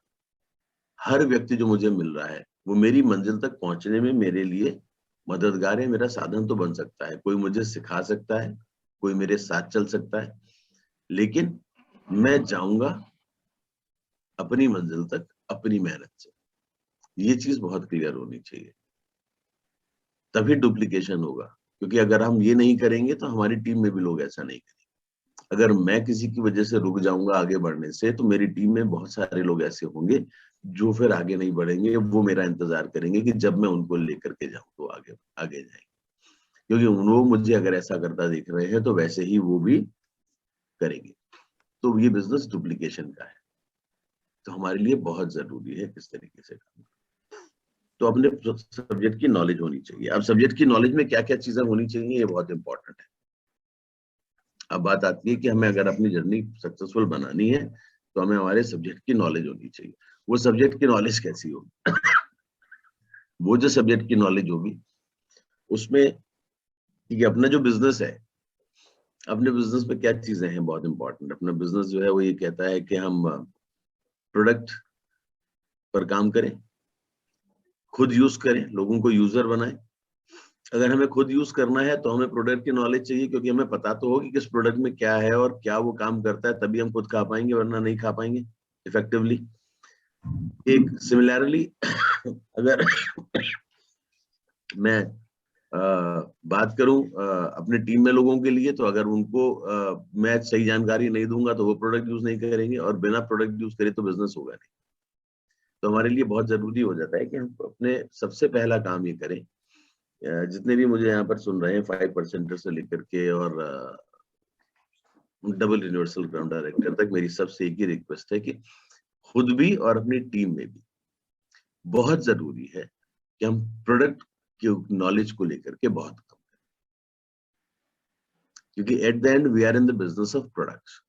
हर व्यक्ति जो मुझे मिल रहा है वो मेरी मंजिल तक पहुंचने में मेरे लिए मददगार है, मेरा साधन तो बन सकता है। कोई मुझे सिखा सकता है, कोई मेरे साथ चल सकता है, लेकिन मैं जाऊंगा अपनी मंजिल तक अपनी मेहनत से। ये चीज बहुत क्लियर होनी चाहिए, तभी डुप्लीकेशन होगा। क्योंकि अगर हम ये नहीं करेंगे तो हमारी टीम में भी लोग ऐसा नहीं करेंगे। अगर मैं किसी की वजह से रुक जाऊंगा आगे बढ़ने से, तो मेरी टीम में बहुत सारे लोग ऐसे होंगे जो फिर आगे नहीं बढ़ेंगे, वो मेरा इंतजार करेंगे कि जब मैं उनको लेकर के जाऊं तो आगे आगे जाएंगे, क्योंकि वो मुझे अगर ऐसा करता दिख रहे हैं तो वैसे ही वो भी करेंगे। तो ये बिजनेस डुप्लीकेशन का है, तो हमारे लिए बहुत जरूरी है किस तरीके से काम करना। तो अपने सब्जेक्ट की नॉलेज होनी चाहिए। अब सब्जेक्ट की नॉलेज में क्या क्या चीजें होनी चाहिए, ये बहुत इंपॉर्टेंट है। अब बात आती है कि हमें अगर अपनी जर्नी सक्सेसफुल बनानी है तो हमें हमारे सब्जेक्ट की नॉलेज होनी चाहिए। वो सब्जेक्ट की नॉलेज कैसी होगी? वो जो सब्जेक्ट की नॉलेज होगी उसमें ये अपना जो बिजनेस है, अपने बिजनेस में क्या चीजें हैं बहुत इंपॉर्टेंट। अपना बिजनेस जो है वो ये कहता है कि हम प्रोडक्ट पर काम करें, खुद यूज करें, लोगों को यूजर बनाएं। अगर हमें खुद यूज करना है तो हमें प्रोडक्ट की नॉलेज चाहिए, क्योंकि हमें पता तो हो कि किस प्रोडक्ट में क्या है और क्या वो काम करता है, तभी हम खुद खा पाएंगे, वरना नहीं खा पाएंगे इफेक्टिवली। एक सिमिलरली अगर मैं बात करूं अपने टीम में लोगों के लिए, तो अगर उनको मैं सही जानकारी नहीं दूंगा तो वो प्रोडक्ट यूज नहीं करेंगे, और बिना प्रोडक्ट यूज करे तो बिजनेस होगा नहीं। तो हमारे लिए बहुत जरूरी हो जाता है कि हम अपने सबसे पहला काम ये करें। जितने भी मुझे यहाँ पर सुन रहे हैं 5% से लेकर के और डबल यूनिवर्सल ग्राउंड डायरेक्टर तक, मेरी सबसे एक ही रिक्वेस्ट है कि खुद भी और अपनी टीम में भी बहुत जरूरी है कि हम प्रोडक्ट की नॉलेज को लेकर के बहुत कम करें, क्योंकि at the end we are in the business of products.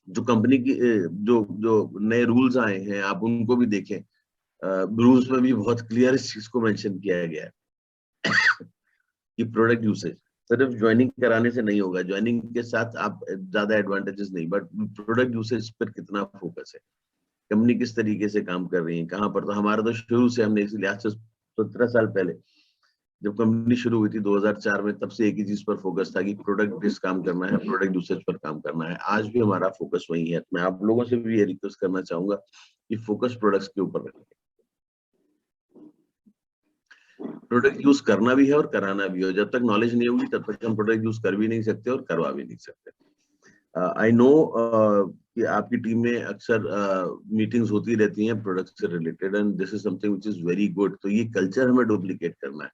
जो कंपनी की जो जो नए रूल्स आए हैं आप उनको भी देखें, रूल्स में भी बहुत क्लियर इस चीज को मेंशन किया गया है कि प्रोडक्ट यूसेज सिर्फ ज्वाइनिंग कराने से नहीं होगा, ज्वाइनिंग के साथ आप ज्यादा एडवांटेजेस नहीं, बट प्रोडक्ट यूसेज पर कितना फोकस है, कंपनी किस तरीके से काम कर रही है, कहाँ पर। तो हमारा तो शुरू से हमने, इसलिए आज से 17 साल पहले जब कंपनी शुरू हुई थी 2004 में, तब से एक ही चीज पर फोकस था कि प्रोडक्ट बेस्ड काम करना है, प्रोडक्ट यूसेज पर काम करना है। आज भी हमारा फोकस वही है। मैं आप लोगों से भी ये रिक्वेस्ट करना चाहूंगा कि फोकस प्रोडक्ट्स के ऊपर रखें। प्रोडक्ट यूज करना भी है और कराना भी है। जब तक नॉलेज नहीं होगी तब तक हम प्रोडक्ट यूज कर भी नहीं सकते और करवा भी नहीं सकते। आई नो कि आपकी टीम में अक्सर मीटिंग्स होती रहती हैं प्रोडक्ट से related, and this is something which is very good. तो ये कल्चर हमें डुप्लीकेट करना है।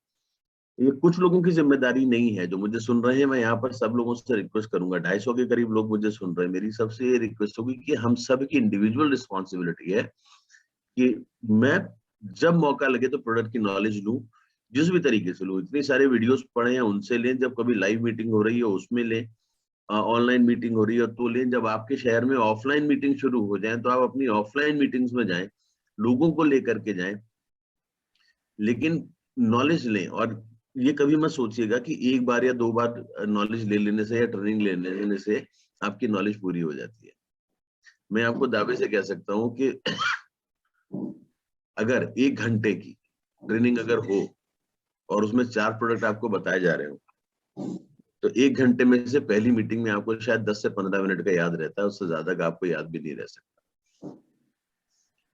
ये कुछ लोगों की जिम्मेदारी नहीं है जो मुझे सुन रहे हैं। मैं यहाँ पर सब लोगों से रिक्वेस्ट करूंगा, 250 के करीब लोग मुझे सुन रहे हैं। मेरी सबसे ये रिक्वेस्ट होगी कि हम सब की इंडिविजुअल रिस्पॉन्सिबिलिटी है कि मैं जब मौका लगे तो प्रोडक्ट की नॉलेज लूं, जिस भी तरीके से लूं। इतने सारे वीडियोस पढ़े हैं उनसे लें, जब कभी लाइव मीटिंग हो रही है उसमें लें, ऑनलाइन मीटिंग हो रही है तो लें, जब आपके शहर में ऑफलाइन मीटिंग शुरू हो जाए तो आप अपनी ऑफलाइन मीटिंग्स में जाएं, लोगों को लेकर के जाएं, लेकिन नॉलेज लें। और ये कभी मत सोचिएगा कि एक बार या दो बार नॉलेज ले लेने से या ट्रेनिंग ले लेने से आपकी नॉलेज पूरी हो जाती है। मैं आपको दावे से कह सकता हूं कि अगर 1 घंटे की ट्रेनिंग अगर हो और उसमें 4 प्रोडक्ट आपको बताए जा रहे हो, तो 1 घंटे में से पहली मीटिंग में आपको शायद 10 से 15 मिनट का याद रहता है, उससे ज्यादा का आपको याद भी नहीं रह सकता।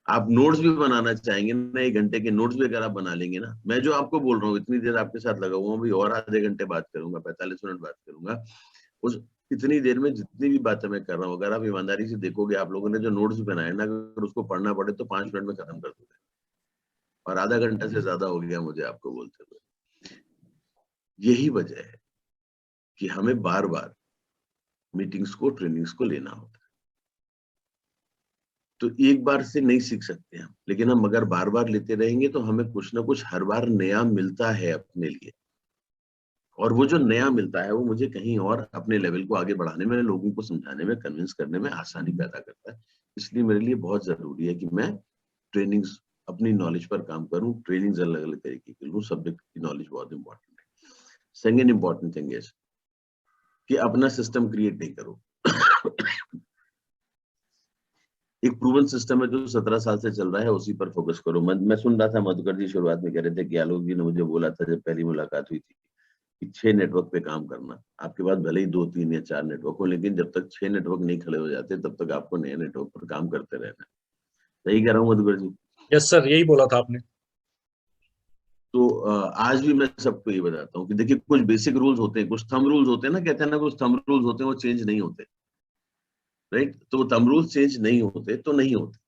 आप नोट्स भी बनाना चाहेंगे ना, 1 घंटे के नोट्स भी अगर आप बना लेंगे ना, मैं जो आपको बोल रहा हूँ इतनी देर आपके साथ लगा हुआ हूँ, भी और आधे घंटे बात करूंगा, 45 मिनट बात करूंगा, उस इतनी देर में जितनी भी बातें मैं कर रहा हूँ, अगर आप ईमानदारी से देखोगे, आप लोगों ने जो नोट्स बनाए ना, अगर उसको पढ़ना पड़े तो 5 मिनट में खत्म कर दोगे, और आधा घंटा से ज्यादा हो गया मुझे आपको बोलते हुए। यही वजह है कि हमें बार बार मीटिंग्स को, ट्रेनिंग्स को लेना होता है। तो एक बार से नहीं सीख सकते हम, लेकिन हम अगर बार बार लेते रहेंगे तो हमें कुछ ना कुछ हर बार नया मिलता है अपने लिए, और वो जो नया मिलता है वो मुझे कहीं और अपने लेवल को आगे बढ़ाने में, लोगों को समझाने में, कन्विंस करने में आसानी पैदा करता है। इसलिए मेरे लिए बहुत जरूरी है कि मैं ट्रेनिंग्स, अपनी नॉलेज पर काम करूं, ट्रेनिंग्स अलग अलग तरीके की लूं। सब्जेक्ट की नॉलेज बहुत इंपॉर्टेंट है। सेकेंड इंपॉर्टेंट थिंग इज कि अपना सिस्टम क्रिएट नहीं करो। एक प्रूवन सिस्टम है जो 17 साल से चल रहा है, उसी पर फोकस करो। मैं सुन रहा था मधुकर जी शुरुआत में कह रहे थे कि आलोक जी ने मुझे बोला था जब पहली मुलाकात हुई थी कि 6 नेटवर्क पे काम करना। आपके पास भले ही 2, 3 या 4 नेटवर्क हो, लेकिन जब तक 6 नेटवर्क नहीं खड़े हो जाते तब तक आपको नए नेटवर्क पर काम करते रहना है। सही कह रहा हूँ मधुकर जी? यस सर, यही बोला था आपने। तो आज भी मैं सबको ये बताता हूँ कि देखिए कुछ बेसिक रूल्स होते हैं, कुछ थंब रूल्स होते हैं ना, कहते हैं ना कुछ थंब रूल्स होते हैं वो चेंज नहीं होते, राइट? तो वो थंब रूल्स चेंज नहीं होते तो नहीं होते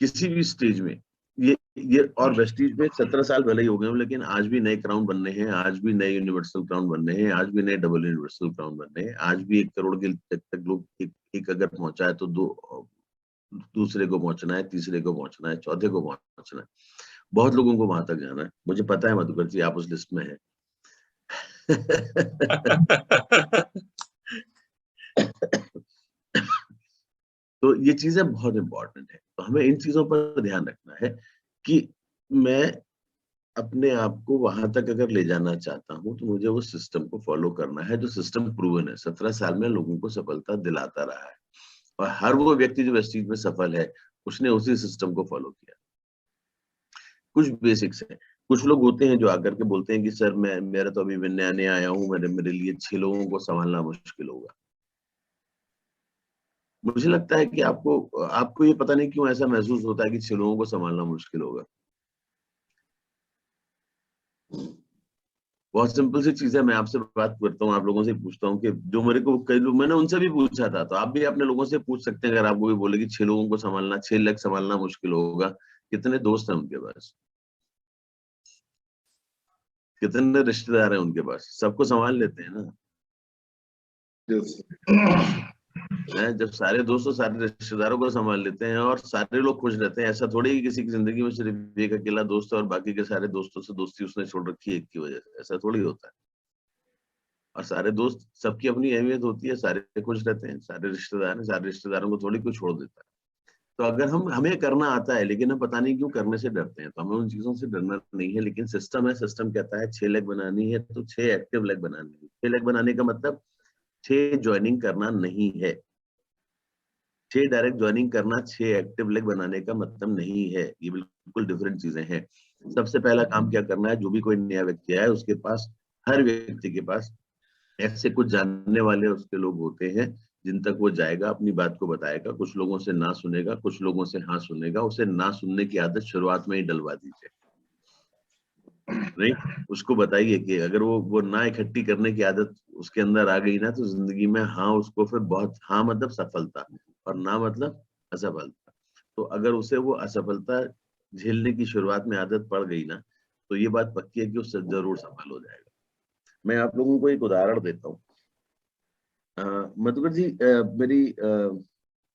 किसी भी स्टेज में। ये और वेस्टीज में 17 साल भले ही हो गए, लेकिन आज भी नए क्राउन बनने हैं, आज भी नए यूनिवर्सल क्राउन बनने हैं, आज भी नए डबल यूनिवर्सल क्राउन बनने हैं, आज भी 1 करोड़ के तक लोग एक अगर पहुंचा है तो दूसरे को पहुंचना है, तीसरे को पहुंचना है, चौथे को पहुंचना है, बहुत लोगों को वहां तक जाना है। मुझे पता है मधुकर जी आप उस लिस्ट में है। तो ये चीजें बहुत इंपॉर्टेंट है, तो हमें इन चीजों पर ध्यान रखना है कि मैं अपने आप को वहां तक अगर ले जाना चाहता हूं तो मुझे उस सिस्टम को फॉलो करना है जो सिस्टम प्रूवन है, 17 साल में लोगों को सफलता दिलाता रहा है, और हर वो व्यक्ति जो वेस्टीज में सफल है उसने उसी सिस्टम को फॉलो किया। कुछ बेसिक्स है, कुछ लोग होते हैं जो आकर के बोलते हैं कि सर मेरा तो अभी नया नया आया हूँ, मेरे लिए 6 लोगों को संभालना मुश्किल होगा। मुझे लगता है कि आपको ये पता नहीं क्यों ऐसा महसूस होता है कि 6 लोगों को संभालना मुश्किल होगा। बहुत सिंपल सी चीज है, मैं आपसे बात करता हूँ, आप लोगों से पूछता हूँ कि जो मेरे को कई लोग, मैंने उनसे भी पूछा था, तो आप भी अपने लोगों से पूछ सकते हैं। अगर आपको भी बोले कि 6 लोगों को संभालना, 6 लाख संभालना मुश्किल होगा, कितने दोस्त हैं उनके पास, कितने रिश्तेदार हैं उनके पास, सबको संभाल लेते हैं ना। जब सारे दोस्तों सारे रिश्तेदारों को संभाल लेते हैं और सारे लोग खुश रहते हैं, ऐसा थोड़ी कि किसी की जिंदगी में सिर्फ एक अकेला दोस्त है और बाकी के सारे दोस्तों से दोस्ती उसने छोड़ रखी है एक की वजह से, ऐसा थोड़ी होता है। और सारे दोस्त, सबकी अपनी अहमियत होती है, सारे खुश रहते हैं, सारे रिश्तेदार हैं, सारे रिश्तेदारों को थोड़ी कोई छोड़ देता है। तो अगर हमें करना आता है लेकिन हम पता नहीं क्यों करने से डरते हैं, तो हमें उन चीजों से डरना नहीं है। लेकिन सिस्टम है, सिस्टम कहता है 6 लेग बनानी है तो 6 एक्टिव लेग बनानी है। 6 लेग बनाने का मतलब 6 ज्वाइनिंग करना नहीं है, 6 डायरेक्ट ज्वाइनिंग करना 6 एक्टिव लेग बनाने का मतलब नहीं है, ये बिल्कुल डिफरेंट चीजें हैं। सबसे पहला काम क्या करना है, जो भी कोई नया व्यक्ति आया उसके पास, हर व्यक्ति के पास ऐसे कुछ जानने वाले उसके लोग होते हैं जिन तक वो जाएगा, अपनी बात को बताएगा, कुछ लोगों से ना सुनेगा, कुछ लोगों से हाँ सुनेगा। उसे ना सुनने की आदत शुरुआत में ही डलवा दीजिए, नहीं, उसको बताइए कि अगर वो ना इकट्ठी करने की आदत उसके अंदर आ गई ना, तो जिंदगी में हाँ उसको फिर बहुत, हाँ मतलब सफलता और ना मतलब असफलता। तो अगर उसे वो असफलता झेलने की शुरुआत में आदत पड़ गई ना, तो ये बात पक्की है कि उससे जरूर सफल हो जाएगा। मैं आप लोगों को एक उदाहरण देता हूँ। मधुकर जी, मेरी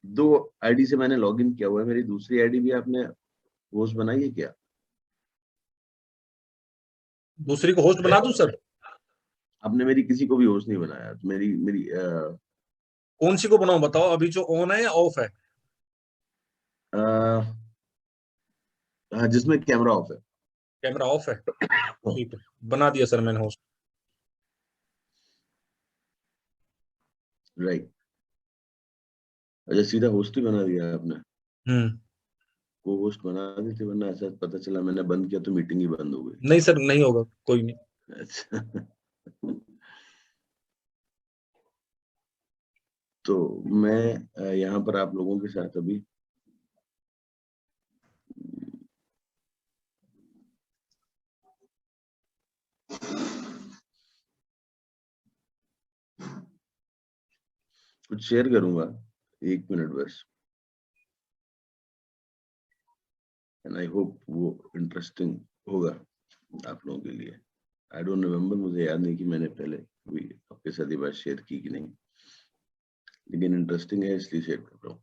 2 आईडी से मैंने लॉगिन किया हुआ है, मेरी दूसरी आईडी भी आपने होस्ट बनाई है क्या? दूसरी को होस्ट बना दूं सर? आपने मेरी किसी को भी होस्ट नहीं बनाया, तो मेरी मेरी कौन सी को बनाऊं बताओ, अभी जो ऑन है या ऑफ है? हाँ, जिसमें कैमरा ऑफ है। कैमरा ऑफ है, ठीक है, बना दिया सर मैंने होस्ट। राइट, अच्छा सीधा होस्ट ही बना दिया आपने। को होस्ट बना दी थी, वरना ऐसा पता चला मैंने बंद किया तो मीटिंग ही बंद हो गई। नहीं सर, नहीं होगा, कोई नहीं। अच्छा। तो मैं यहाँ पर आप लोगों के साथ अभी कुछ शेयर करूंगा, 1 मिनट बस, एंड आई होप वो इंटरेस्टिंग होगा आप लोगों के लिए। आई डोंट रिमेम्बर, मुझे याद नहीं कि मैंने पहले भी आपके साथ ये बात शेयर की कि नहीं, लेकिन इंटरेस्टिंग है इसलिए शेयर कर रहा हूँ।